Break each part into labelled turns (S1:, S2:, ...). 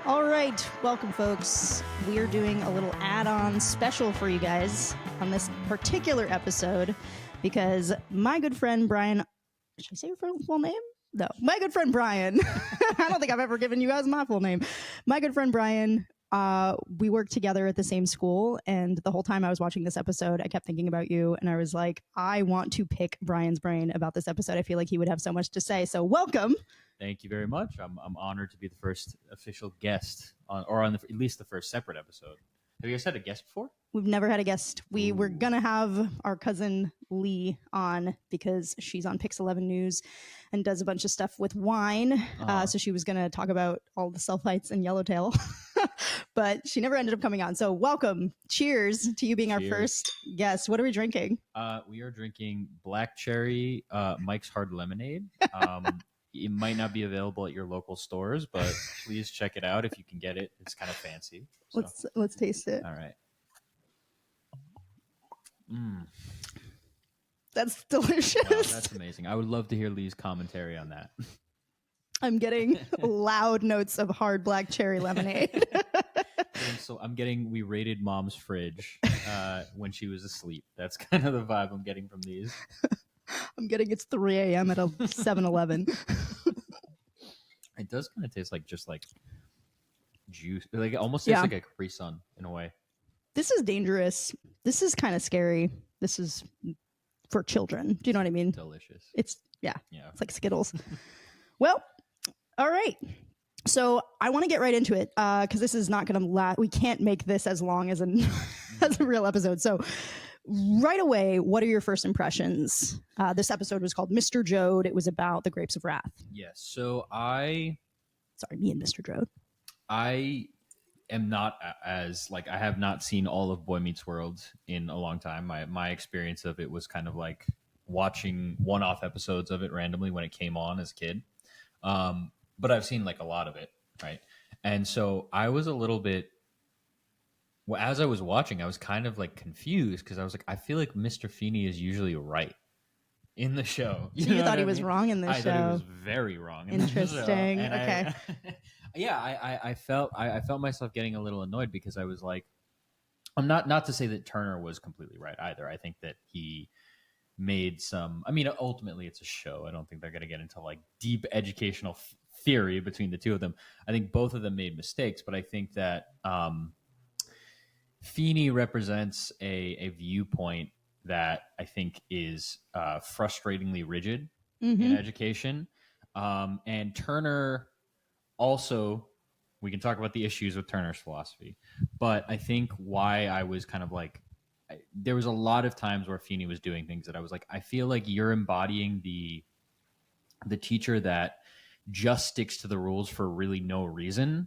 S1: All right, welcome, folks. We are doing a little add-on special for you guys on this particular episode because my good friend Brian, should I say your full name? No, my good friend Brian. I don't think I've ever given you guys my full name. My good friend Brian, we worked together at the same school, and the whole time I was watching this episode, I kept thinking about you, and I was like, I want to pick Brian's brain about this episode. I feel like he would have so much to say. So welcome.
S2: Thank you very much. I'm honored to be the first official guest on at least the first separate episode. Have you guys had a guest before?
S1: We've never had a guest. We were going to have our cousin Lee on because she's on Pix 11 News and does a bunch of stuff with wine. So she was going to talk about all the sulfites in Yellowtail, but she never ended up coming on. So welcome. Cheers to you being our first guest. What are we drinking?
S2: We are drinking black cherry Mike's Hard Lemonade. It might not be available at your local stores, but please check it out if you can get it. It's kind of fancy. So.
S1: Let's taste it.
S2: All right.
S1: That's delicious.
S2: Wow, that's amazing. I would love to hear Lee's commentary on that.
S1: I'm getting loud notes of hard black cherry lemonade.
S2: So we raided Mom's fridge when she was asleep. That's kind of the vibe I'm getting from these.
S1: I'm getting it's 3 a.m. at a 7-Eleven.
S2: It does kind of taste like just like juice. Like it almost tastes like a Capri Sun in a way.
S1: This is dangerous. This is kind of scary. This is for children. Do you know what I mean?
S2: Delicious.
S1: It's it's like Skittles. Well, all right. So I want to get right into it because this is not going to last. We can't make this as long as as a real episode. So right away, what are your first impressions? This episode was called Mr. Joad. It was about the Grapes of Wrath.
S2: Yes. So
S1: me and Mr. Joad.
S2: I am not as like, I have not seen all of Boy Meets World in a long time. My experience of it was kind of like watching one-off episodes of it randomly when it came on as a kid. But I've seen like a lot of it, right? And so I was a little bit, well, as I was watching, I was kind of like confused because I was like, I feel like Mr. Feeny is usually right in the show.
S1: So you thought he was wrong in the show?
S2: I thought he was very wrong in
S1: Interesting.
S2: the show. And
S1: okay.
S2: I felt myself getting a little annoyed because I was like, I'm not to say that Turner was completely right either. I think that he made some, I mean, ultimately it's a show. I don't think they're going to get into like deep educational theory between the two of them. I think both of them made mistakes, but I think that Feeny represents a viewpoint that I think is frustratingly rigid in education. And Turner also, we can talk about the issues with Turner's philosophy, but I think why I was kind of like, there was a lot of times where Feeny was doing things that I was like, I feel like you're embodying the teacher that just sticks to the rules for really no reason,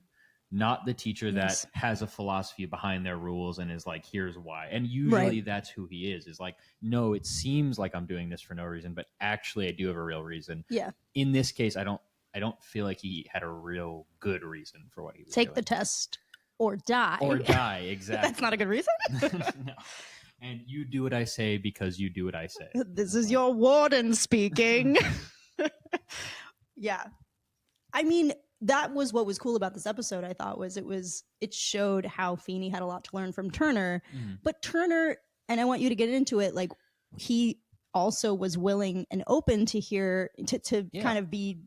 S2: not the teacher that has a philosophy behind their rules and is like, here's why. And usually that's who he is like, no, it seems like I'm doing this for no reason, but actually I do have a real reason.
S1: Yeah.
S2: In this case, I don't feel like he had a real good reason for what he was
S1: doing.
S2: Take
S1: the test or die.
S2: Or die, exactly.
S1: That's not a good reason.
S2: No. And you do what I say because you do what I say.
S1: This is your warden speaking. Yeah. I mean, that was what was cool about this episode, I thought, was it showed how Feeny had a lot to learn from Turner. But Turner, and I want you to get into it, like he also was willing and open to hear, to kind of be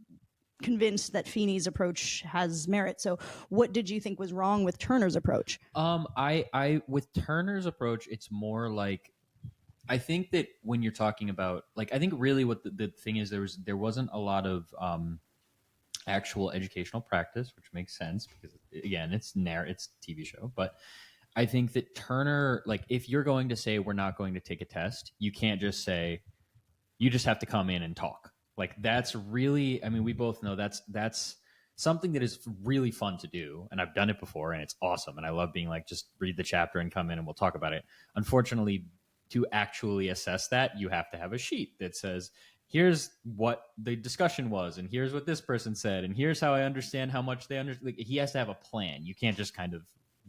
S1: convinced that Feeny's approach has merit. So what did you think was wrong with Turner's approach?
S2: I with Turner's approach, it's more like, I think that when you're talking about, like, I think really what the thing is, there wasn't a lot of actual educational practice, which makes sense because again, it's a TV show. But I think that Turner, like, if you're going to say we're not going to take a test, you can't just say, you just have to come in and talk. Like, that's really, I mean, we both know that's something that is really fun to do. And I've done it before and it's awesome. And I love being like, just read the chapter and come in and we'll talk about it. Unfortunately, to actually assess that, you have to have a sheet that says, here's what the discussion was, and here's what this person said, and here's how I understand how much they understand. Like, he has to have a plan. You can't just kind of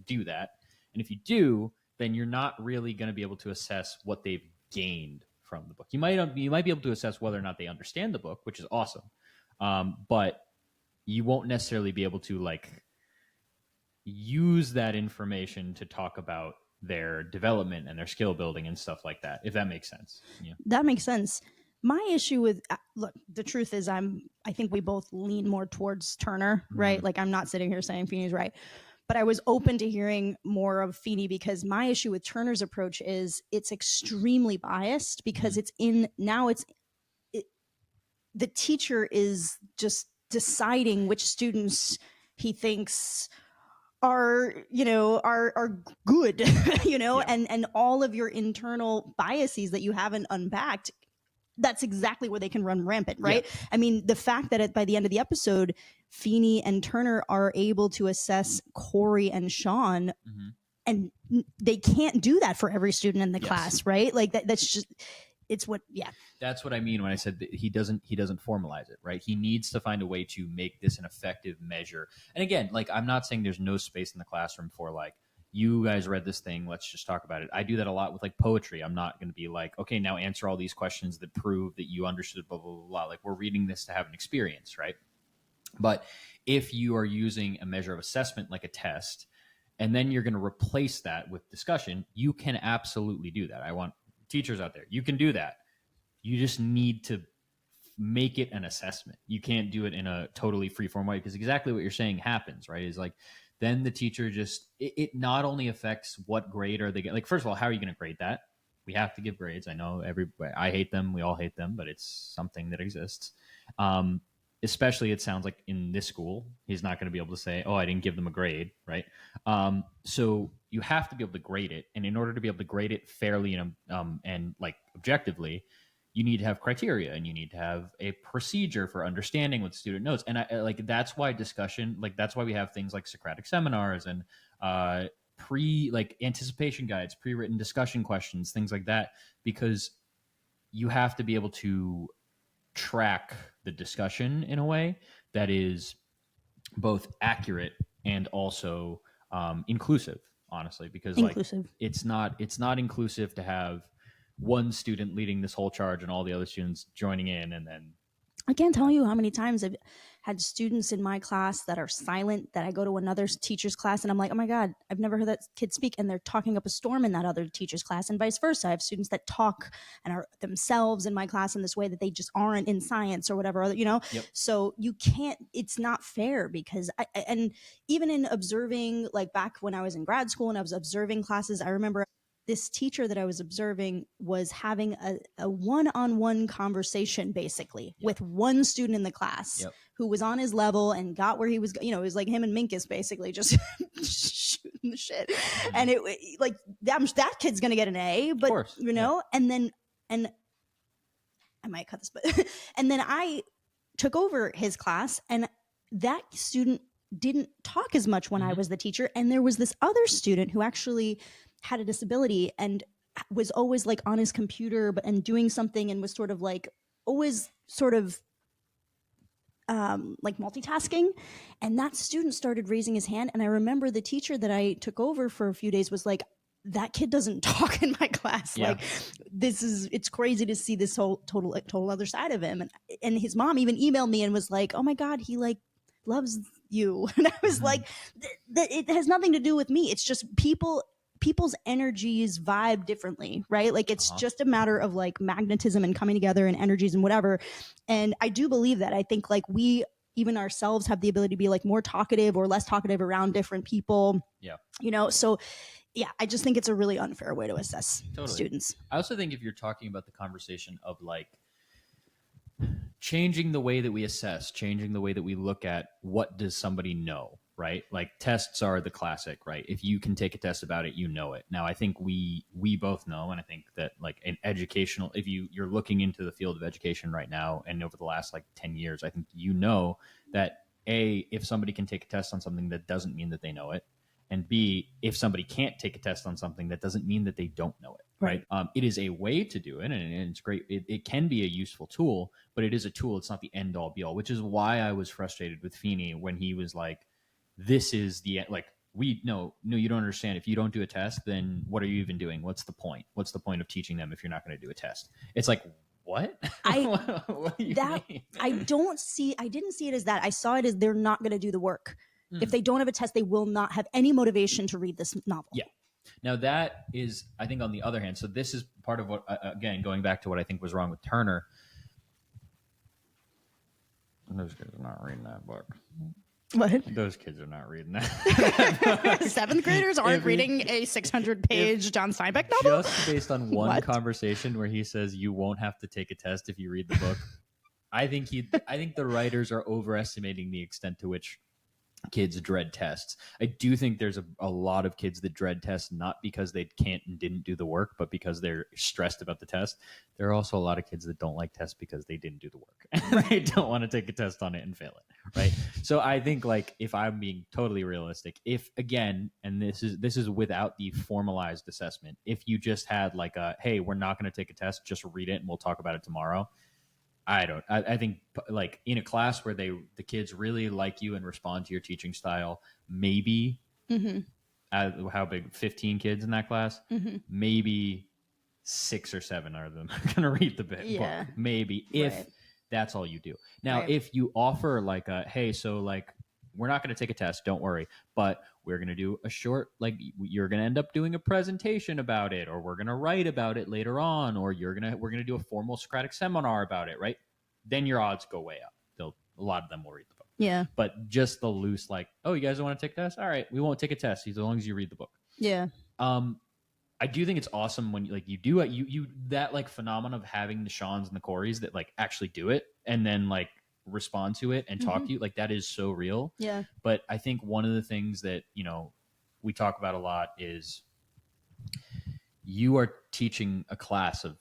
S2: do that. And if you do, then you're not really going to be able to assess what they've gained from the book. You might be able to assess whether or not they understand the book, which is awesome. But you won't necessarily be able to like use that information to talk about their development and their skill building and stuff like that, if that makes sense. Yeah.
S1: That makes sense. My issue with look, the truth is I think we both lean more towards Turner, right? Like I'm not sitting here saying Feeny's right. But I was open to hearing more of Feeny because my issue with Turner's approach is it's extremely biased because it's the teacher is just deciding which students he thinks are good and all of your internal biases that you haven't unpacked, that's exactly where they can run rampant, right? Yeah. I mean, the fact that by the end of the episode, Feeny and Turner are able to assess Corey and Sean, and they can't do that for every student in the class, right? Like that's just, it's what,
S2: That's what I mean when I said that he doesn't formalize it, right? He needs to find a way to make this an effective measure. And again, like I'm not saying there's no space in the classroom for like, you guys read this thing, let's just talk about it. I do that a lot with like poetry. I'm not going to be like, okay, now answer all these questions that prove that you understood blah, blah, blah, blah. Like we're reading this to have an experience, right? But if you are using a measure of assessment like a test, and then you're going to replace that with discussion, you can absolutely do that. I want teachers out there, you can do that. You just need to make it an assessment. You can't do it in a totally freeform way because exactly what you're saying happens, right? Is like, then the teacher just, it not only affects what grade are they getting. Like, first of all, how are you going to grade that? We have to give grades. I know I hate them. We all hate them, but it's something that exists. Especially it sounds like in this school, he's not going to be able to say, oh, I didn't give them a grade, right? So you have to be able to grade it. And in order to be able to grade it fairly and like objectively, you need to have criteria and you need to have a procedure for understanding what the student knows. And I like, that's why discussion, like that's why we have things like Socratic seminars and anticipation guides, pre-written discussion questions, things like that, because you have to be able to track the discussion in a way that is both accurate and also inclusive, honestly, because inclusive. Like it's not inclusive to have one student leading this whole charge and all the other students joining in. And then
S1: I can't tell you how many times I've had students in my class that are silent, that I go to another teacher's class and I'm like, oh my God, I've never heard that kid speak. And they're talking up a storm in that other teacher's class, and vice versa. I have students that talk and are themselves in my class in this way that they just aren't in science or whatever, Yep. So you can't, it's not fair because and even in observing, like back when I was in grad school and I was observing classes, I remember this teacher that I was observing was having a one-on-one conversation basically with one student in the class who was on his level and got where he was, it was like him and Minkus basically just shooting the shit. And it like that kid's going to get an A, but and I might cut this, but and then I took over his class and that student didn't talk as much when I was the teacher. And there was this other student who actually had a disability and was always like on his computer and doing something and was sort of like always sort of like multitasking. And that student started raising his hand. And I remember the teacher that I took over for a few days was like, that kid doesn't talk in my class. Like it's crazy to see this whole total other side of him. And his mom even emailed me and was like, oh my God, he like loves you. And I was like, it has nothing to do with me. It's just people's energies vibe differently, right? Like it's just a matter of like magnetism and coming together and energies and whatever. And I do believe that. I think like we even ourselves have the ability to be like more talkative or less talkative around different people. Yeah. So yeah, I just think it's a really unfair way to assess students.
S2: I also think if you're talking about the conversation of like changing the way that we assess, changing the way that we look at what does somebody know, right? Like tests are the classic, right? If you can take a test about it, you know it. Now, I think we both know, and I think that like an educational, if you're looking into the field of education right now and over the last like 10 years, I think you know that A, if somebody can take a test on something, that doesn't mean that they know it. And B, if somebody can't take a test on something, that doesn't mean that they don't know it. Right. It is a way to do it, and it's great. It can be a useful tool, but it is a tool. It's not the end all be all, which is why I was frustrated with Feeny when he was like, this is the like, no, you don't understand. If you don't do a test, then what are you even doing? What's the point? What's the point of teaching them if you're not going to do a test? It's like, what? What do you mean?
S1: I didn't see it as that. I saw it as they're not going to do the work. If they don't have a test, they will not have any motivation to read this novel.
S2: Yeah. Now that is, I think, on the other hand, so this is part of what, again, going back to what I think was wrong with Turner. Those kids are not reading that book.
S1: What?
S2: Those kids are not reading that.
S1: Seventh graders aren't reading a 600-page John Steinbeck novel?
S2: Just based on one conversation where he says you won't have to take a test if you read the book. I think the writers are overestimating the extent to which kids dread tests. I do think there's a lot of kids that dread tests, not because they can't and didn't do the work, but because they're stressed about the test. There are also a lot of kids that don't like tests because they didn't do the work and they don't want to take a test on it and fail it, right? So I think, like, if I'm being totally realistic, if, again, and this is without the formalized assessment, if you just had like a, hey, we're not going to take a test, just read it and we'll talk about it tomorrow. I think, like, in a class where the kids really like you and respond to your teaching style, maybe, how big, 15 kids in that class, maybe 6 or 7 of them are going to read the book. Maybe, if that's all you do. Now, if you offer like a, hey, so like, we're not going to take a test, don't worry, but we're going to do a short, like, you're going to end up doing a presentation about it, or we're going to write about it later on, or we're going to do a formal Socratic seminar about it, right? Then your odds go way up. A lot of them will read the book.
S1: Yeah.
S2: But just the loose, like, oh, you guys don't want to take a test? All right, we won't take a test as long as you read the book.
S1: Yeah.
S2: I do think it's awesome when you do it, you that like phenomenon of having the Seans and the Corys that like actually do it and then like respond to it and talk to you, like, that is so real.
S1: Yeah.
S2: But I think one of the things that, we talk about a lot is you are teaching a class of,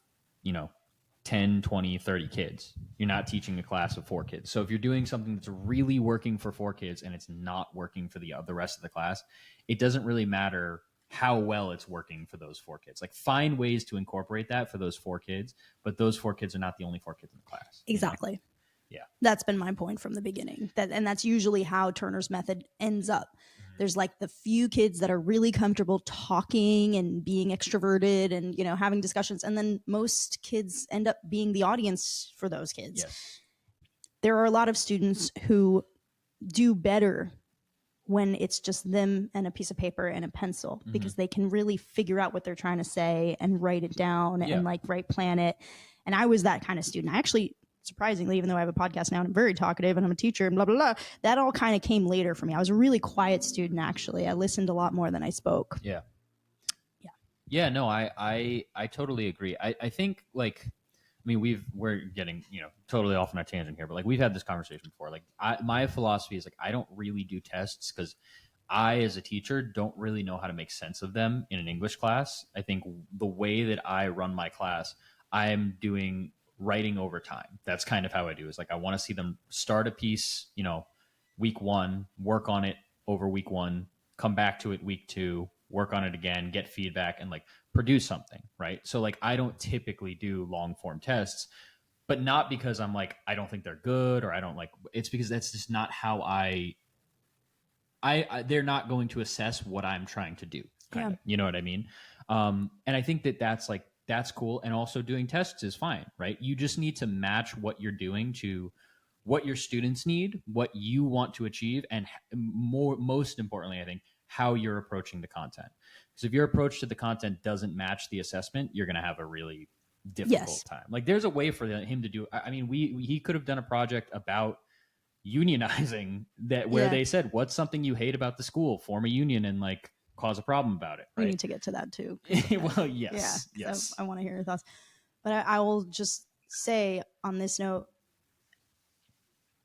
S2: 10, 20, 30 kids. You're not teaching a class of 4 kids. So if you're doing something that's really working for 4 kids and it's not working for the rest of the class, it doesn't really matter how well it's working for those 4 kids. Like, find ways to incorporate that for those 4 kids, but those 4 kids are not the only 4 kids in the class.
S1: Exactly.
S2: Yeah.
S1: That's been my point from the beginning. And that's usually how Turner's method ends up. There's like the few kids that are really comfortable talking and being extroverted and, having discussions. And then most kids end up being the audience for those kids.
S2: Yes.
S1: There are a lot of students who do better when it's just them and a piece of paper and a pencil, because they can really figure out what they're trying to say and write it down and like plan it. And I was that kind of student. I actually, surprisingly, even though I have a podcast now and I'm very talkative and I'm a teacher and blah, blah, blah, that all kind of came later for me. I was a really quiet student, actually. I listened a lot more than I spoke.
S2: Yeah. No, I totally agree. I think, like, I mean, we're getting, totally off on a tangent here, but like, we've had this conversation before. Like, my philosophy is like, I don't really do tests because I, as a teacher, don't really know how to make sense of them in an English class. I think the way that I run my class, I'm doing writing over time. That's kind of how I do. Is like, I want to see them start a piece, week 1, work on it over week 1, come back to it week 2, work on it again, get feedback, and like produce something, right? So like, I don't typically do long form tests, but not because I'm like, I don't think they're good, or I don't like, it's because that's just not how I they're not going to assess what I'm trying to do. Kind of, you know what I mean? And I think that's cool. And also, doing tests is fine, right? You just need to match what you're doing to what your students need, what you want to achieve, and most importantly, I think, how you're approaching the content. Because if your approach to the content doesn't match the assessment, you're going to have a really difficult time. Like, there's a way for him to do, I mean, he could have done a project about unionizing where they said, what's something you hate about the school? Form a union and like cause a problem about it. Right?
S1: We need to get to that too.
S2: Well, yes.
S1: So I want to hear your thoughts. But I will just say on this note,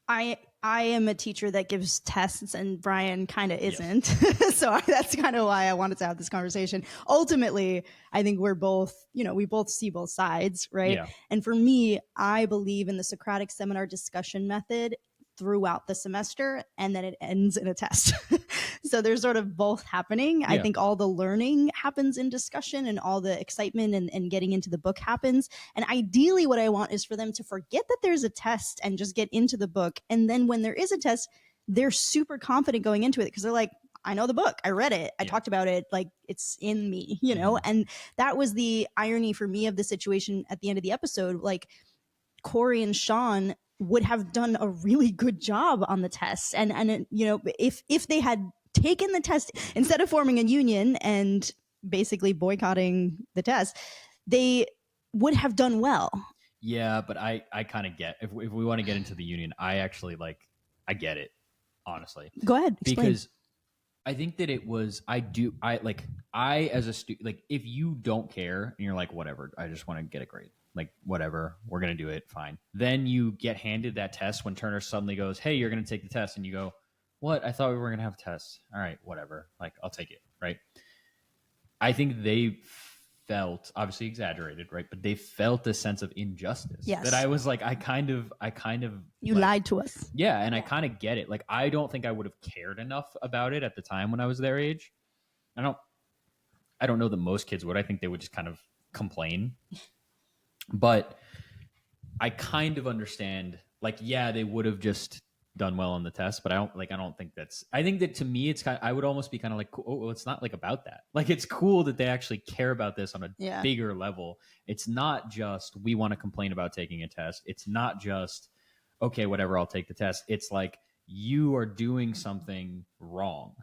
S1: I am a teacher that gives tests, and Brian kind of isn't. So that's kind of why I wanted to have this conversation. Ultimately, I think we're both, we both see both sides, right? Yeah. And for me, I believe in the Socratic seminar discussion method throughout the semester, and then it ends in a test. So there's sort of both happening. I think all the learning happens in discussion, and all the excitement and getting into the book happens. And ideally what I want is for them to forget that there's a test and just get into the book. And then when there is a test, they're super confident going into it because they're like, I know the book. I read it. I talked about it. Like, it's in me, And that was the irony for me of the situation at the end of the episode. Like, Corey and Sean would have done a really good job on the test. And you know, if they had taken the test instead of forming a union and basically boycotting the test, they would have done well.
S2: Yeah, but I kind of get if we want to get into the union, I actually like I get it, honestly.
S1: Go ahead, explain.
S2: Because I think that it was I as a student, like if you don't care and you're like whatever, I just want to get a grade, like whatever, we're gonna do it, fine. Then you get handed that test when Turner suddenly goes, hey, you're gonna take the test, and you go, what? I thought we were gonna have tests. All right, whatever, like I'll take it, right? I think they felt, obviously exaggerated, right? But they felt a sense of injustice.
S1: Yes.
S2: That I was like, I kind of
S1: you
S2: like,
S1: lied to us.
S2: Yeah, and I kind of get it. Like, I don't think I would have cared enough about it at the time when I was their age. I don't know that most kids would. I think they would just kind of complain. But I kind of understand. Like, yeah, they would have just done well on the test, but I don't think that's. I think that to me, it's kind of, I would almost be kind of like, oh, well, it's not like about that. Like, it's cool that they actually care about this on a bigger level. It's not just we want to complain about taking a test. It's not just okay, whatever, I'll take the test. It's like you are doing something wrong.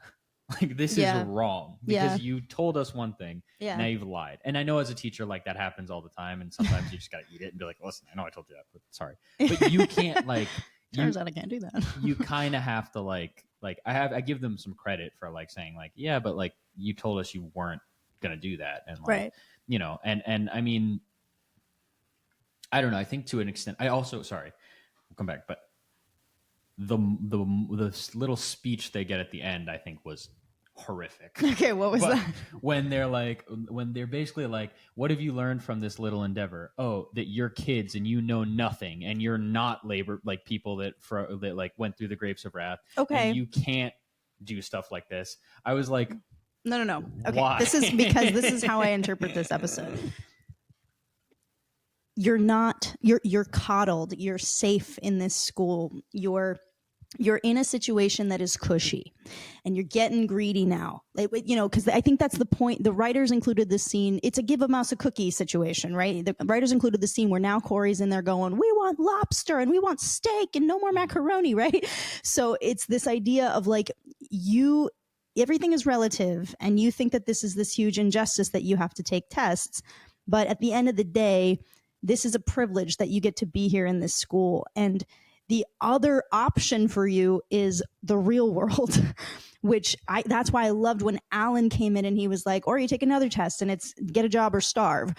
S2: Like this is wrong because you told us one thing. Now you've lied. And I know as a teacher, like that happens all the time. And sometimes you just got to eat it and be like, listen, I know I told you that, but sorry. But you can't like.
S1: Turns out I can't do that.
S2: You kind of have to like I give them some credit for like saying like, yeah, but like you told us you weren't gonna do that, and like,
S1: right,
S2: you know, and I mean, I don't know. I think to an extent, I also sorry, we'll come back, but the little speech they get at the end, I think was horrific.
S1: Okay, what was that?
S2: When they're basically like, what have you learned from this little endeavor? Oh, that you're kids and you know nothing and you're not labor like people that like went through the grapes of wrath.
S1: Okay,
S2: and you can't do stuff like this. I was like,
S1: no. Okay,
S2: why?
S1: This is because this is how I interpret this episode. You're coddled. You're safe in this school. You're in a situation that is cushy and you're getting greedy now, you know, because I think that's the point. The writers included this scene. It's a give a mouse a cookie situation, right? The writers included the scene where now Corey's in there going, we want lobster and we want steak and no more macaroni, right? So it's this idea of like everything is relative and you think that this is this huge injustice that you have to take tests. But at the end of the day, this is a privilege that you get to be here in this school. And the other option for you is the real world, which that's why I loved when Alan came in and he was like, or you take another test and it's get a job or starve.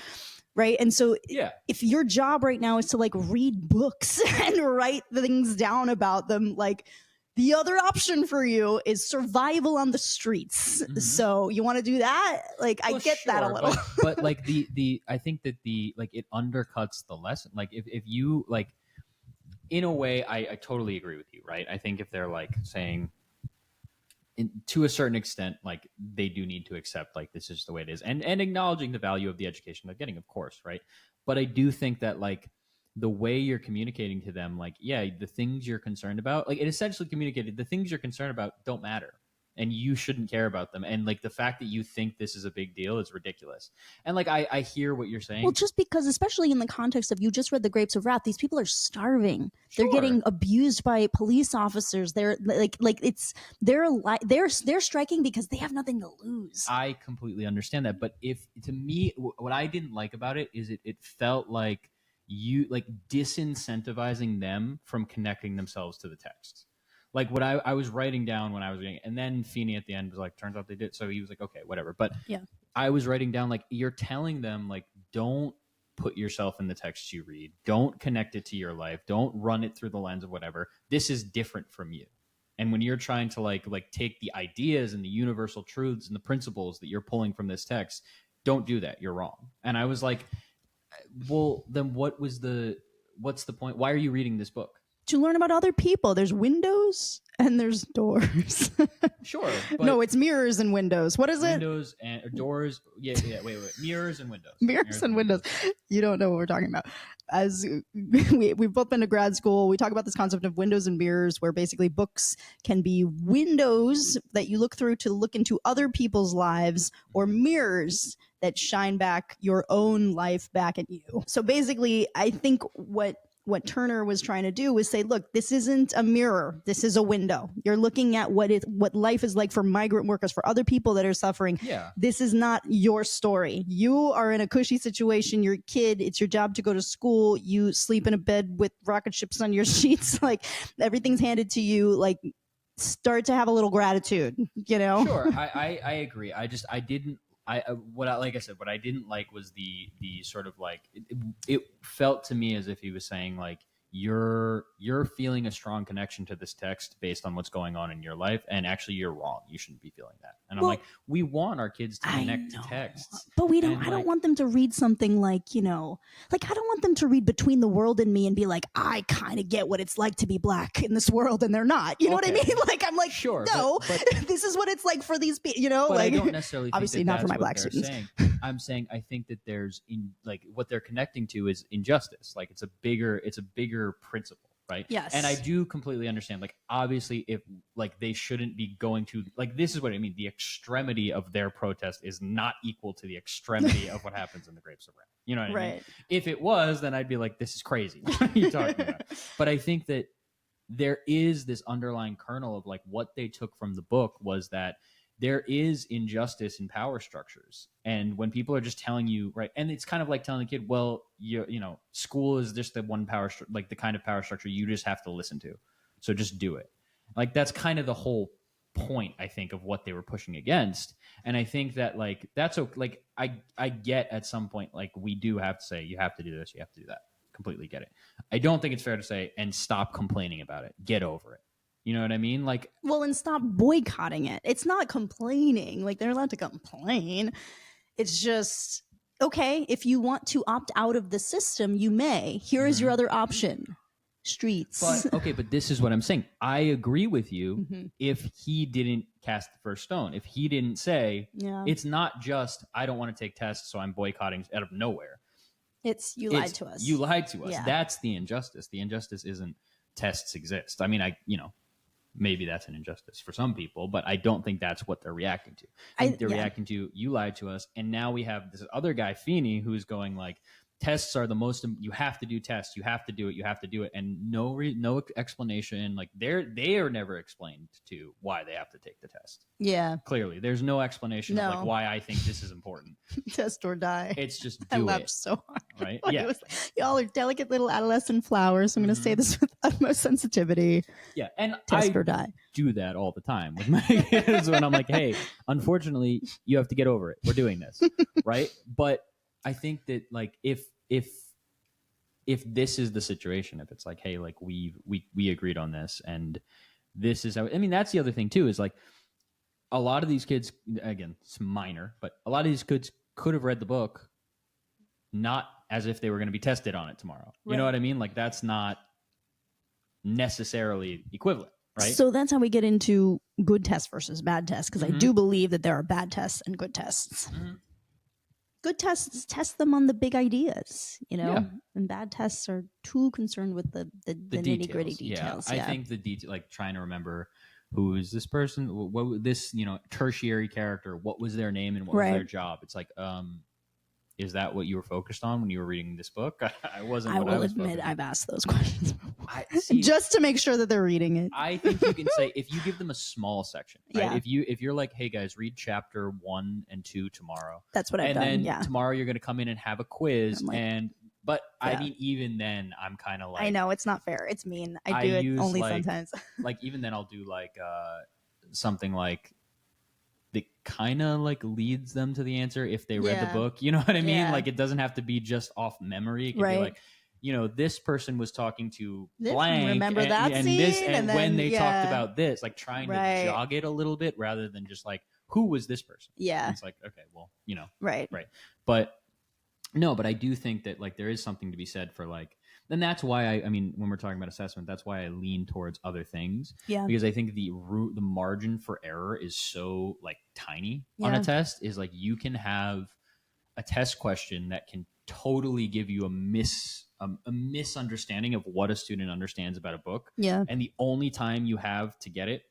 S1: Right. And so if your job right now is to like read books and write things down about them, like the other option for you is survival on the streets. Mm-hmm. So you want to do that? Like, well, I get that a little.
S2: But like I think that it undercuts the lesson. Like if you like, in a way, I totally agree with you, right? I think if they're like saying, to a certain extent, like they do need to accept like this is the way it is, and acknowledging the value of the education they're getting, of course, right? But I do think that like the way you're communicating to them, like the things you're concerned about, like it essentially communicated the things you're concerned about don't matter. And you shouldn't care about them. And like the fact that you think this is a big deal is ridiculous. And like I hear what you're saying.
S1: Well, just because, especially in the context of you just read The Grapes of Wrath, these people are starving. Sure. They're getting abused by police officers. They're they're striking because they have nothing to lose.
S2: I completely understand that. But to me, what I didn't like about it is it felt like you like disincentivizing them from connecting themselves to the text. Like what I was writing down when I was reading it, and then Feeny at the end was like, turns out they did. So he was like, okay, whatever. But I was writing down, like, you're telling them, like, don't put yourself in the text you read. Don't connect it to your life. Don't run it through the lens of whatever. This is different from you. And when you're trying to like take the ideas and the universal truths and the principles that you're pulling from this text, don't do that. You're wrong. And I was like, well, then what's the point? Why are you reading this book?
S1: To learn about other people. There's windows and there's doors.
S2: Sure.
S1: No, it's mirrors and windows. What is it?
S2: Windows and doors. Yeah. Wait. Mirrors and windows.
S1: Mirrors and windows. You don't know what we're talking about. As we've both been to grad school, we talk about this concept of windows and mirrors, where basically books can be windows that you look through to look into other people's lives, or mirrors that shine back your own life back at you. So basically, I think what what Turner was trying to do was say, look, this isn't a mirror. This is a window. You're looking at what life is like for migrant workers, for other people that are suffering.
S2: Yeah.
S1: This is not your story. You are in a cushy situation. You're a kid. It's your job to go to school. You sleep in a bed with rocket ships on your sheets. Like, everything's handed to you. Like, start to have a little gratitude, you know?
S2: Sure. I agree. I didn't, like I said, what I didn't like was the sort of like, it felt to me as if he was saying like, you're feeling a strong connection to this text based on what's going on in your life, and actually you're wrong. You shouldn't be feeling that. And I'm like, we want our kids to connect to texts,
S1: but we don't. I don't want them to read something like, you know, like I don't want them to read Between the World and Me and be like, I kind of get what it's like to be black in this world, and they're not. You know what I mean? Like, I'm like,
S2: sure,
S1: no, but this is what it's like for these people. You know,
S2: but
S1: like
S2: I don't necessarily think
S1: obviously
S2: that
S1: not for
S2: that's
S1: my
S2: what
S1: black
S2: they're
S1: students.
S2: saying. I'm saying I think that there's like what they're connecting to is injustice. Like it's a bigger principle. Right.
S1: Yes.
S2: And I do completely understand. Like, obviously, if like they shouldn't be going to like this is what I mean. The extremity of their protest is not equal to the extremity of what happens in the Grapes of Wrath. You know what I mean? If it was, then I'd be like, this is crazy. What are you talking about? But I think that there is this underlying kernel of like what they took from the book was that there is injustice in power structures. And when people are just telling you, right, and it's kind of like telling a kid, well, you know, school is just the one power, like the kind of power structure you just have to listen to. So just do it. Like that's kind of the whole point, I think, of what they were pushing against. And I think that like, that's okay. Like I get at some point, like we do have to say, you have to do this, you have to do that. Completely get it. I don't think it's fair to say, and stop complaining about it. Get over it. You know what I mean? Like,
S1: well, and stop boycotting it. It's not complaining. Like they're allowed to complain. It's just, okay, if you want to opt out of the system, you may. Here is your other option. Streets.
S2: But okay, but this is what I'm saying. I agree with you if he didn't cast the first stone. If he didn't say, it's not just, I don't want to take tests, so I'm boycotting out of nowhere.
S1: It's you lied to us.
S2: You lied to us.
S1: Yeah.
S2: That's the injustice. The injustice isn't tests exist. I mean, maybe that's an injustice for some people, but I don't think that's what they're reacting to. I think they're reacting to, you lied to us. And now we have this other guy, Feeny, who's going like, tests are the most, you have to do tests. You have to do it. You have to do it. And no explanation. Like they are never explained to why they have to take the test.
S1: Yeah.
S2: Clearly. There's no explanation of like why I think this is important.
S1: Test or die.
S2: It's just
S1: I laughed so hard.
S2: Right?
S1: Like,
S2: yeah.
S1: It was, y'all are delicate little adolescent flowers. I'm going to say this with utmost sensitivity.
S2: Yeah. And
S1: test or die.
S2: Do that all the time with my kids when I'm like, hey, unfortunately, you have to get over it. We're doing this. Right. But I think that like if this is the situation, if it's like, hey, like we agreed on this and this is how, I mean, that's the other thing too, is like a lot of these kids, again, it's minor, but a lot of these kids could have read the book not as if they were going to be tested on it tomorrow. Right. You know what I mean? Like that's not necessarily equivalent. Right?
S1: So that's how we get into good tests versus bad tests, because I do believe that there are bad tests and good tests. Good tests test them on the big ideas, you know, and bad tests are too concerned with the nitty gritty details.
S2: I think the detail, like trying to remember who is this person, what this, you know, tertiary character, what was their name and what was their job. It's like, is that what you were focused on when you were reading this book? I wasn't. I will admit
S1: I've asked those questions just to make sure that they're reading it.
S2: I think you can say if you give them a small section, right? If you're like, hey guys, read chapter 1 and 2 tomorrow.
S1: That's what I've done.
S2: And then tomorrow you're going to come in and have a quiz. But I mean, even then, I'm kind of like,
S1: I know it's not fair. It's mean. I do it only sometimes.
S2: Like even then, I'll do like something like. That kind of like leads them to the answer if they read the book. You know what I mean? Yeah. Like it doesn't have to be just off memory. It can be like, you know, this person was talking to blank.
S1: Remember that
S2: and
S1: scene?
S2: This, and then, when they talked about this, like trying to jog it a little bit rather than just like, who was this person? Yeah. And it's like, okay, well, you know. Right. But no, but I do think that like there is something to be said for like, then that's why I mean, when we're talking about assessment, that's why I lean towards other things. Yeah. Because I think the margin for error is so like tiny on a test. Is like you can have a test question that can totally give you a misunderstanding of what a student understands about a book. Yeah. And the only time you have to get it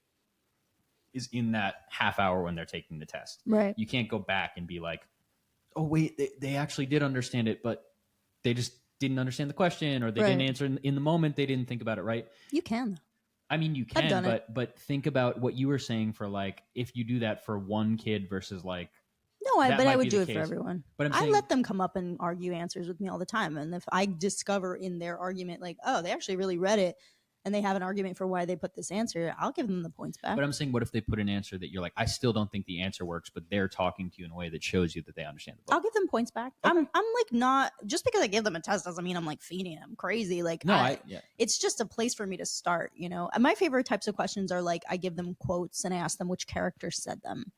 S2: is in that half hour when they're taking the test. Right. You can't go back and be like, oh wait, they actually did understand it, but they just didn't understand the question, or they didn't answer in the moment. They didn't think about it right.
S1: You can.
S2: I mean, you
S1: I've done
S2: can, but think about what you were saying for like if you do that for one kid versus like.
S1: No,
S2: that
S1: but
S2: might
S1: I would
S2: be
S1: do
S2: the
S1: it
S2: case.
S1: for everyone.
S2: But
S1: I let them come up and argue answers with me all the time. And if I discover in their argument, like, oh, they actually really read it and they have an argument for why they put this answer, I'll give them the points back.
S2: But I'm saying, what if they put an answer that you're like, I still don't think the answer works, but they're talking to you in a way that shows you that they understand the book?
S1: I'll give them points back. Okay. I'm like not just because I give them a test doesn't mean I'm like Feeny. I'm crazy. Like
S2: no,
S1: it's just a place for me to start. You know, and my favorite types of questions are like I give them quotes and I ask them which character said them.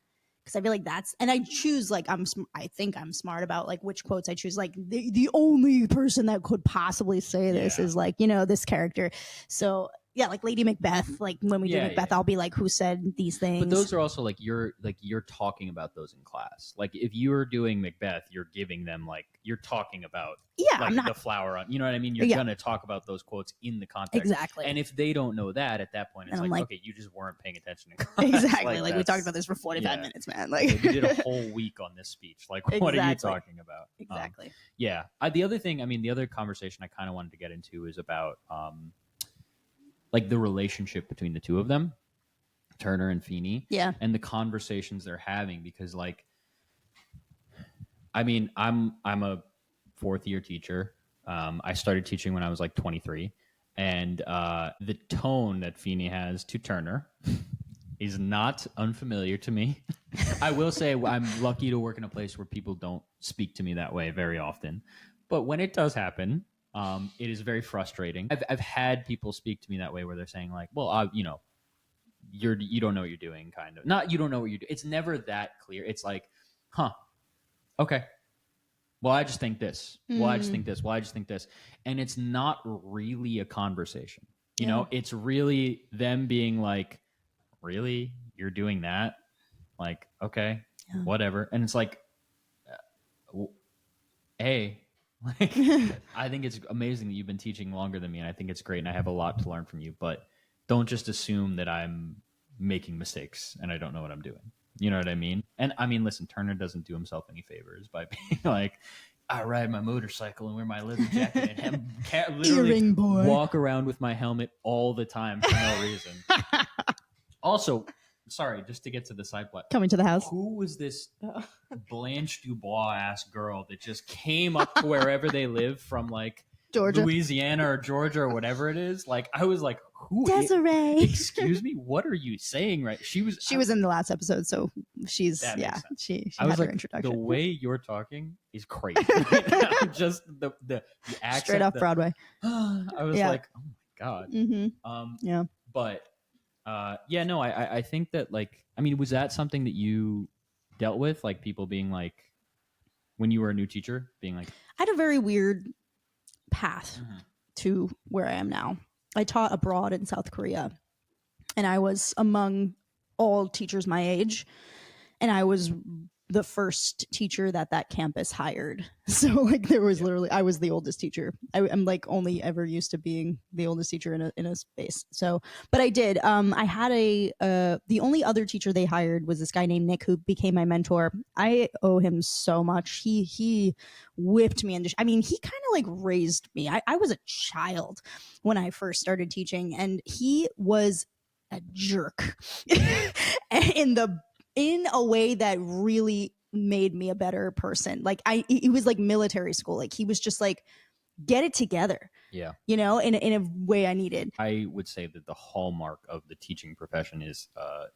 S1: Because I feel like and I choose like I think I'm smart about like which quotes I choose. Like the only person that could possibly say this is like, you know, this character. So yeah, like Lady Macbeth. Like when we do Macbeth, I'll be like, who said these things?
S2: But those are also like you're talking about those in class. Like if you're doing Macbeth, you're giving them like you're talking about like,
S1: I'm not
S2: the flower on. You know what I mean? You're gonna talk about those quotes in the context.
S1: Exactly.
S2: And if they don't know that at that point, it's like okay, you just weren't paying attention in class.
S1: Exactly. Like we talked about this for 45 minutes, man. Like
S2: we did a whole week on this speech. Like what are you talking about?
S1: Exactly.
S2: The other thing, I mean, the other conversation I kind of wanted to get into is about like the relationship between the two of them, Turner and Feeny, and the conversations they're having. Because, like, I mean, I'm a fourth year teacher. I started teaching when I was like 23, and the tone that Feeny has to Turner is not unfamiliar to me. I will say I'm lucky to work in a place where people don't speak to me that way very often, but when it does happen. It is very frustrating. I've had people speak to me that way where they're saying like, well, you know, you don't know what you're doing, kind of. Not you don't know what you're doing. It's never that clear. It's like, huh, okay. Well, I just think this. Well, I just think this. Well, I just think this. And it's not really a conversation. You know, it's really them being like, really? You're doing that? Like, okay, whatever. And it's like, hey, like, I think it's amazing that you've been teaching longer than me, and I think it's great, and I have a lot to learn from you. But don't just assume that I'm making mistakes and I don't know what I'm doing. You know what I mean? And I mean, listen, Turner doesn't do himself any favors by being like, I ride my motorcycle and wear my leather jacket and literally walk around with my helmet all the time for no reason. Also, sorry, just to get to the side plot.
S1: Coming to the house.
S2: Who was this Blanche Dubois ass girl that just came up to wherever they live from, like
S1: Georgia,
S2: Louisiana or Georgia or whatever it is? Like, I was like, who?
S1: Desiree.
S2: Excuse me, what are you saying? Right? She was
S1: in the last episode, so she
S2: I
S1: had
S2: was
S1: her
S2: like,
S1: introduction.
S2: the way you're talking is crazy. Right now. Just the accent,
S1: straight off Broadway.
S2: I was like, oh my god.
S1: Yeah,
S2: but. No, I think that, like, I mean, was that something that you dealt with? Like, people being like, when you were a new teacher, being like,
S1: I had a very weird path to where I am now. I taught abroad in South Korea, and I was among all teachers my age, and I was the first teacher that campus hired. So like there was literally, I was the oldest teacher. I'm like only ever used to being the oldest teacher in a space. So, but I did, I had the only other teacher they hired was this guy named Nick who became my mentor. I owe him so much. He whipped me into, I mean, he kind of like raised me. I was a child when I first started teaching, and he was a jerk in a way that really made me a better person. Like it was like military school. Like he was just like, get it together.
S2: Yeah.
S1: You know, in a way I needed.
S2: I would say that the hallmark of the teaching profession is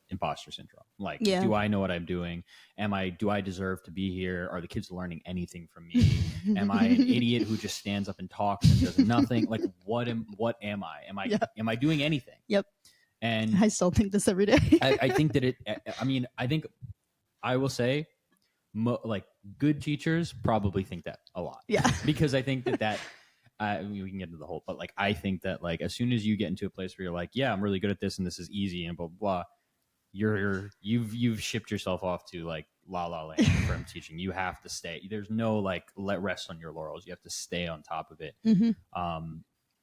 S2: imposter syndrome. Like, do I know what I'm doing? Do I deserve to be here? Are the kids learning anything from me? Am I an idiot who just stands up and talks and does nothing? Like, what am I? Am I doing anything?
S1: Yep.
S2: And
S1: I still think this every day.
S2: I think that I think I will say, like, good teachers probably think that a lot.
S1: Yeah.
S2: Because I think that we can get into the whole, but like, I think that like, as soon as you get into a place where you're like, yeah, I'm really good at this and this is easy and blah, blah, blah, you've shipped yourself off to like la la land from teaching. You have to stay. There's no like, let rest on your laurels. You have to stay on top of it.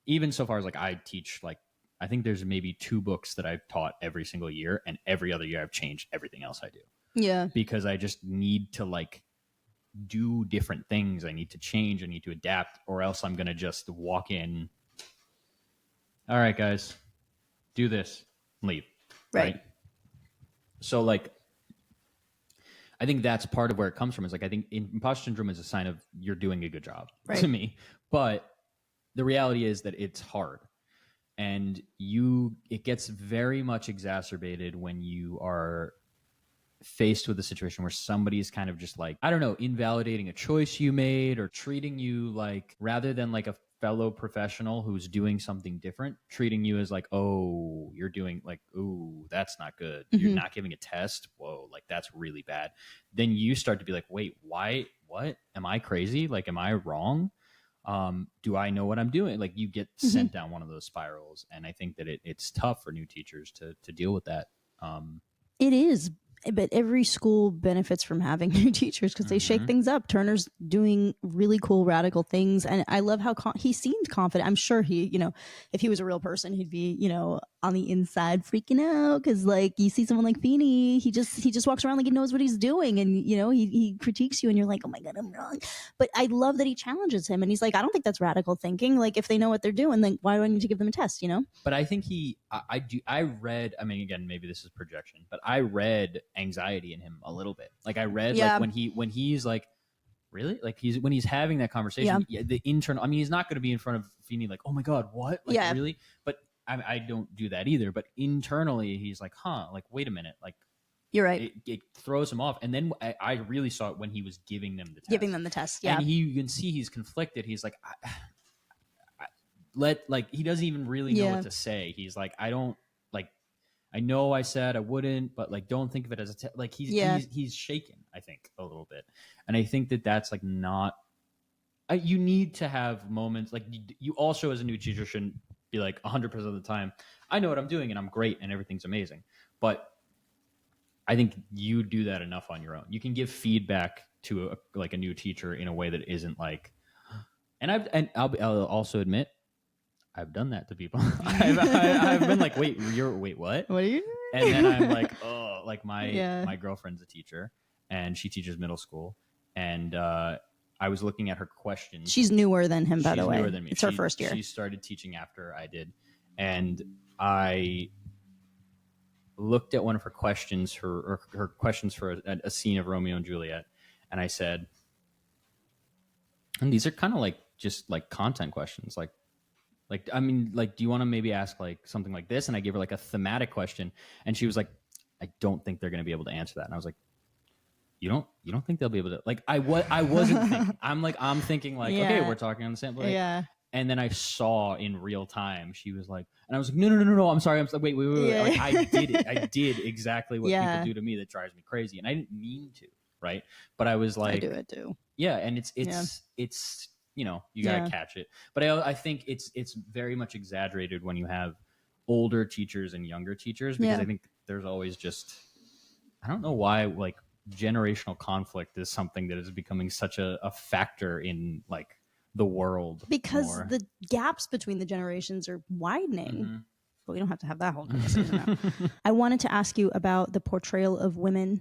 S2: Even so far as like, I teach, like, I think there's maybe 2 books that I've taught every single year, and every other year I've changed everything else I do.
S1: Yeah.
S2: Because I just need to like do different things. I need to change. I need to adapt, or else I'm going to just walk in. All right, guys, do this, leave.
S1: Right.
S2: So like, I think that's part of where it comes from. Is like, I think imposter syndrome is a sign of you're doing a good job to me, but the reality is that it's hard, and it gets very much exacerbated when you are faced with a situation where somebody's kind of just like, I don't know, invalidating a choice you made, or treating you like, rather than like a fellow professional who's doing something different, treating you as like, oh, you're doing like, ooh, that's not good. You're not giving a test. Whoa, like that's really bad. Then you start to be like, wait, why? What? Am I crazy? Like, am I wrong? Do I know what I'm doing? Like, you get sent down one of those spirals, and I think that it's tough for new teachers to deal with that.
S1: It is, but every school benefits from having new teachers because they shake things up. Turner's doing really cool, radical things, and I love how he seemed confident. I'm sure he, if he was a real person, he'd be, on the inside freaking out because, like, you see someone like Feeny, he just walks around like he knows what he's doing, and he critiques you, and you're like, oh my god, I'm wrong. But I love that he challenges him, and he's like, I don't think that's radical thinking. Like, if they know what they're doing, then why do I need to give them a test?
S2: But I think I read, I mean, again, maybe this is projection, but I read anxiety in him a little bit. Like, I read like when he's like, really? Like, when he's having that conversation, the internal, I mean, he's not going to be in front of Feeny like, oh my God, what? Like, really? But I don't do that either. But internally, he's like, like, wait a minute. Like,
S1: you're right.
S2: It throws him off. And then I really saw it when he was giving them the test.
S1: Yeah.
S2: And you can see he's conflicted. He's like, he doesn't even really know what to say. He's like, I don't, like, I know I said I wouldn't, but like, don't think of it as like he's shaken, I think, a little bit. And I think that that's like not, you need to have moments like you also as a new teacher shouldn't be like 100% of the time, I know what I'm doing and I'm great and everything's amazing. But I think you do that enough on your own. You can give feedback to a new teacher in a way that isn't like, I'll also admit, I've done that to people. I've been like, wait, what?
S1: What are you doing?
S2: And then I'm like, oh, like my girlfriend's a teacher and she teaches middle school. And I was looking at her questions.
S1: She's newer than him, by the way.
S2: Newer than me.
S1: It's her first year.
S2: She started teaching after I did. And I looked at one of her questions, her questions for a scene of Romeo and Juliet. And I said, and these are kind of like just like content questions. Like, I mean, like, do you want to maybe ask like something like this? And I gave her like a thematic question, and she was like, I don't think they're going to be able to answer that. And I was like, you don't think they'll be able to? Like, I wasn't thinking. I'm thinking like, okay, we're talking on the same. Like,
S1: yeah.
S2: And then I saw in real time, she was like, and I was like, no, I'm sorry. I'm like, wait. Like, I did it. I did exactly what people do to me that drives me crazy, and I didn't mean to, right? But I was like,
S1: I do it too.
S2: Yeah, and it's you gotta catch it. But I think it's very much exaggerated when you have older teachers and younger teachers, because I think there's always just, I don't know why, like, generational conflict is something that is becoming such a factor in like the world,
S1: because the gaps between the generations are widening. But we don't have to have that whole conversation now. I wanted to ask you about the portrayal of women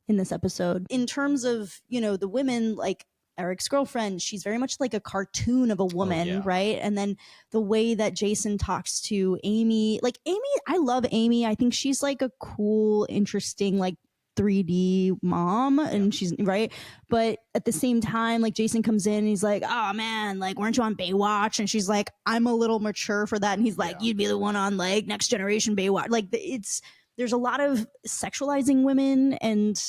S1: in this episode in terms of, the women, like Eric's girlfriend, she's very much like a cartoon of a woman, right? And then the way that Jason talks to Amy, like Amy, I love Amy. I think she's like a cool, interesting, like 3D mom, and she's right. But at the same time, like Jason comes in and he's like, oh man, like, weren't you on Baywatch? And she's like, I'm a little mature for that. And he's like, you'd be the one on like Next Generation Baywatch. Like, there's a lot of sexualizing women, and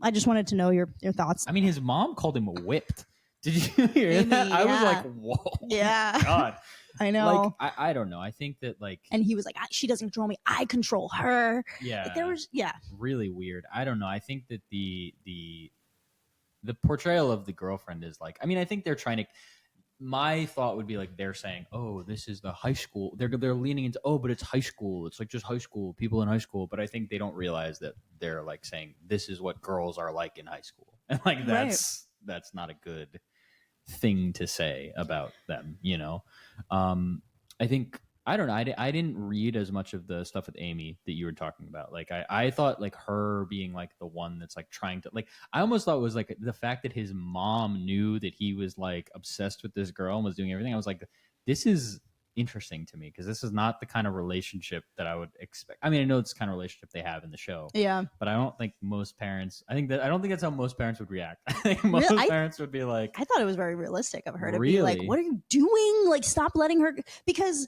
S1: I just wanted to know your thoughts.
S2: I mean, his mom called him whipped. Did you hear that? I was like, whoa.
S1: Yeah.
S2: God.
S1: I know.
S2: Like, I don't know. I think that, like...
S1: And he was like, she doesn't control me. I control her.
S2: Yeah.
S1: Like, there was... Yeah.
S2: Really weird. I don't know. I think that the portrayal of the girlfriend is like... I mean, I think they're trying to... My thought would be like, they're saying, oh, this is the high school. They're leaning into, oh, but it's high school. It's like just high school, people in high school. But I think they don't realize that they're like saying, this is what girls are like in high school. And like, that's not a good thing to say about them, I think I don't know. I didn't read as much of the stuff with Amy that you were talking about. Like I thought like her being like the one that's like trying to like I almost thought it was like the fact that his mom knew that he was like obsessed with this girl and was doing everything. I was like, this is interesting to me because this is not the kind of relationship that I would expect. I mean, I know it's the kind of relationship they have in the show.
S1: Yeah.
S2: But I don't think most parents I don't think that's how most parents would react. I think most parents would be like,
S1: I thought it was very realistic of her to
S2: really?
S1: be like, what are you doing? Like, stop letting her, because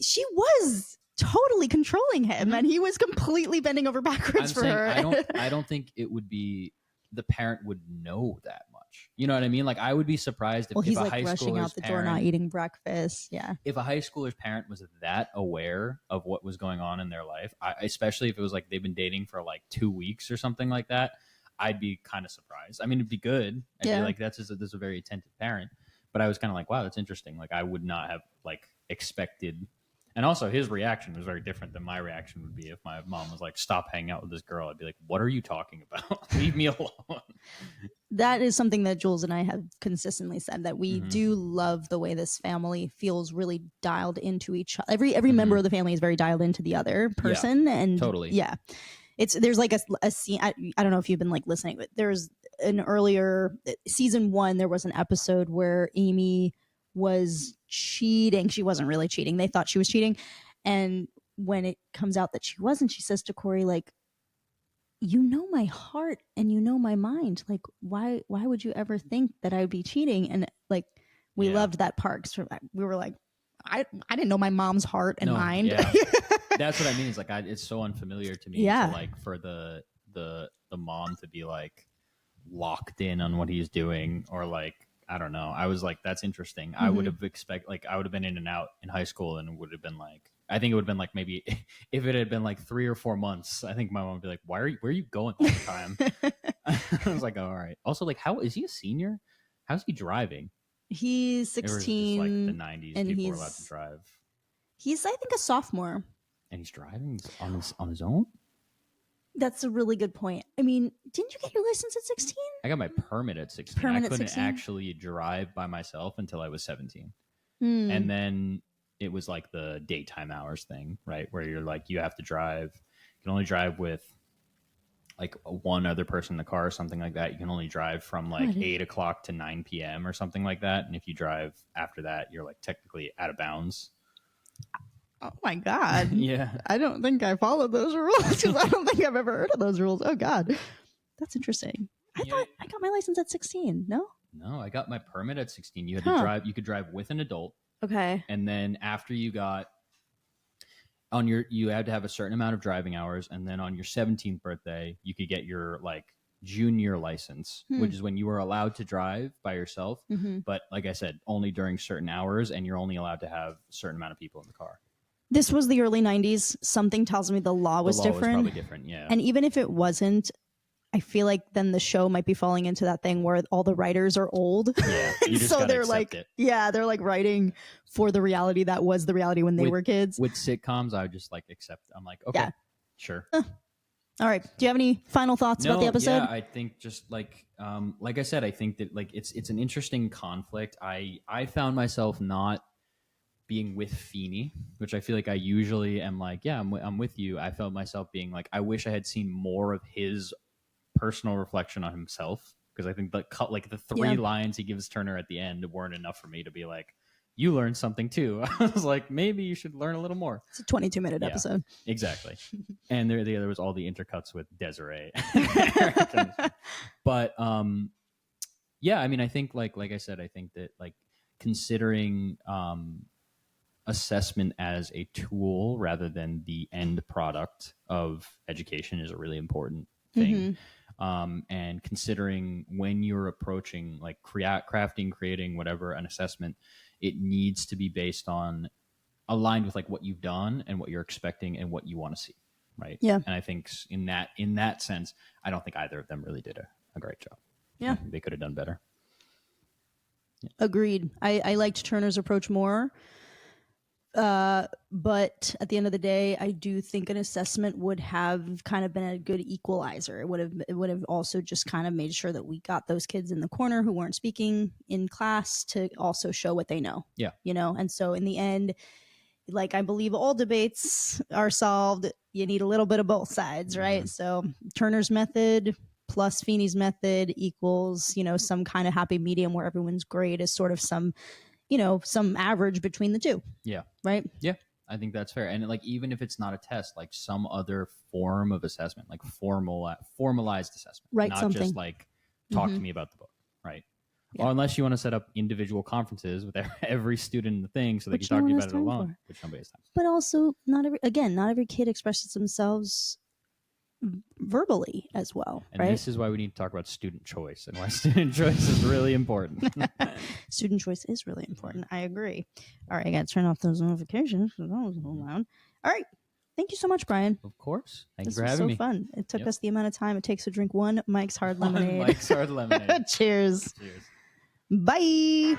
S1: she was totally controlling him and he was completely bending over backwards for her.
S2: I don't think it would be, the parent would know that much. You know what I mean? Like I would be surprised if
S1: he's
S2: a
S1: like
S2: high
S1: rushing out the door, not eating breakfast. Yeah.
S2: If a high schooler's parent was that aware of what was going on in their life, especially if it was like they've been dating for like 2 weeks or something like that, I'd be kind of surprised. I mean, it'd be good. I'd be like, this is a very attentive parent. But I was kind of like, wow, that's interesting. Like I would not have like expected. And also his reaction was very different than my reaction would be if my mom was like, stop hanging out with this girl. I'd be like, what are you talking about? Leave me alone.
S1: That is something that Jules and I have consistently said, that we do love the way this family feels really dialed into each other. Every member of the family is very dialed into the other person. And
S2: totally.
S1: Yeah. There's like a scene. I don't know if you've been like listening, but there's an earlier season 1, there was an episode where Amy was cheating. She wasn't really cheating. They thought she was cheating. And when it comes out that she wasn't, she says to Corey, like, you know my heart and you know my mind. Like, why would you ever think that I would be cheating? And like, we loved that part. So we were like, I didn't know my mom's heart and mind.
S2: Yeah. That's what I mean. Is like, it's so unfamiliar to me.
S1: Yeah.
S2: To like for the mom to be like locked in on what he's doing, or like, I don't know. I was like, that's interesting. I would have I would have been in and out in high school, and it would have been like, I think it would have been like, maybe if it had been like 3 or 4 months, I think my mom would be like, where are you going all the time? I was like, oh, all right. Also, like, how is he a senior? How's he driving?
S1: He's 16.
S2: It was just like the 90s,
S1: and
S2: people were allowed to drive.
S1: He's, I think, a sophomore.
S2: And he's driving on his own?
S1: That's a really good point. I mean, didn't you get your license at 16?
S2: I got my permit at 16. I couldn't actually drive by myself until I was 17. And then it was like the daytime hours thing, right? Where you're like, you have to drive. You can only drive with like one other person in the car or something like that. You can only drive from like 8 o'clock to 9 p.m. or something like that. And if you drive after that, you're like technically out of bounds.
S1: Oh my God.
S2: Yeah.
S1: I don't think I followed those rules, because I don't think I've ever heard of those rules. Oh God. That's interesting. I thought I got my license at 16. No,
S2: I got my permit at 16. You had to drive. You could drive with an adult.
S1: Okay.
S2: And then after you got you had to have a certain amount of driving hours. And then on your 17th birthday, you could get your like junior license, which is when you were allowed to drive by yourself. But like I said, only during certain hours, and you're only allowed to have a certain amount of people in the car.
S1: This was the early 90s. Something tells me the law was different.
S2: Was probably different, yeah.
S1: And even if it wasn't, I feel like then the show might be falling into that thing where all the writers are old.
S2: Yeah, you just
S1: so they're
S2: like,
S1: they're like writing for the reality that was the reality when they were kids.
S2: With sitcoms, I would just like accept. I'm like, okay, sure.
S1: All right. Do you have any final thoughts about the episode?
S2: Yeah, I think just like I said, I think that like it's an interesting conflict. I found myself not being with Feeny, which I feel like I usually am like, yeah, I'm with you. I felt myself being like, I wish I had seen more of his personal reflection on himself, because I think the 3 lines he gives Turner at the end weren't enough for me to be like, you learned something too. I was like, maybe you should learn a little more.
S1: It's a 22-minute episode.
S2: Exactly. And there was all the intercuts with Desiree. But yeah, I mean, I think like I said, I think that like considering assessment as a tool rather than the end product of education is a really important thing. And considering when you're approaching like creating whatever an assessment, it needs to be based on aligned with like what you've done and what you're expecting and what you want to see, right?
S1: Yeah.
S2: And I think in that sense, I don't think either of them really did a great job.
S1: Yeah,
S2: they could have done better.
S1: Yeah. Agreed. I liked Turner's approach more. But at the end of the day, I do think an assessment would have kind of been a good equalizer. It would have also just kind of made sure that we got those kids in the corner who weren't speaking in class to also show what they know.
S2: Yeah.
S1: And so in the end, like I believe all debates are solved. You need a little bit of both sides, right? So Turner's method plus Feeney's method equals, some kind of happy medium where everyone's grade is sort of some, some average between the two.
S2: Yeah.
S1: Right.
S2: Yeah. I think that's fair. And like, even if it's not a test, like some other form of assessment, like formalized assessment,
S1: Right.
S2: Not
S1: Something.
S2: just like talk to me about the book. Right.
S1: Yeah.
S2: Well, unless you want to set up individual conferences with every student in the thing so they
S1: Which
S2: can talk
S1: no
S2: to you
S1: one
S2: about
S1: has
S2: it
S1: time
S2: alone,
S1: for.
S2: which nobody has time.
S1: But also not every kid expresses themselves verbally as well.
S2: And
S1: right?
S2: this is why we need to talk about student choice and why student choice is really important.
S1: Student choice is really important. I agree. All right, I got to turn off those notifications because that was a little loud. All right. Thank you so much, Brian.
S2: Of course. Thank
S1: This
S2: you for
S1: was
S2: having
S1: so
S2: me.
S1: fun. It took
S2: Yep.
S1: us the amount of time it takes to drink one Mike's Hard Lemonade.
S2: Mike's Hard Lemonade.
S1: Cheers.
S2: Cheers.
S1: Bye.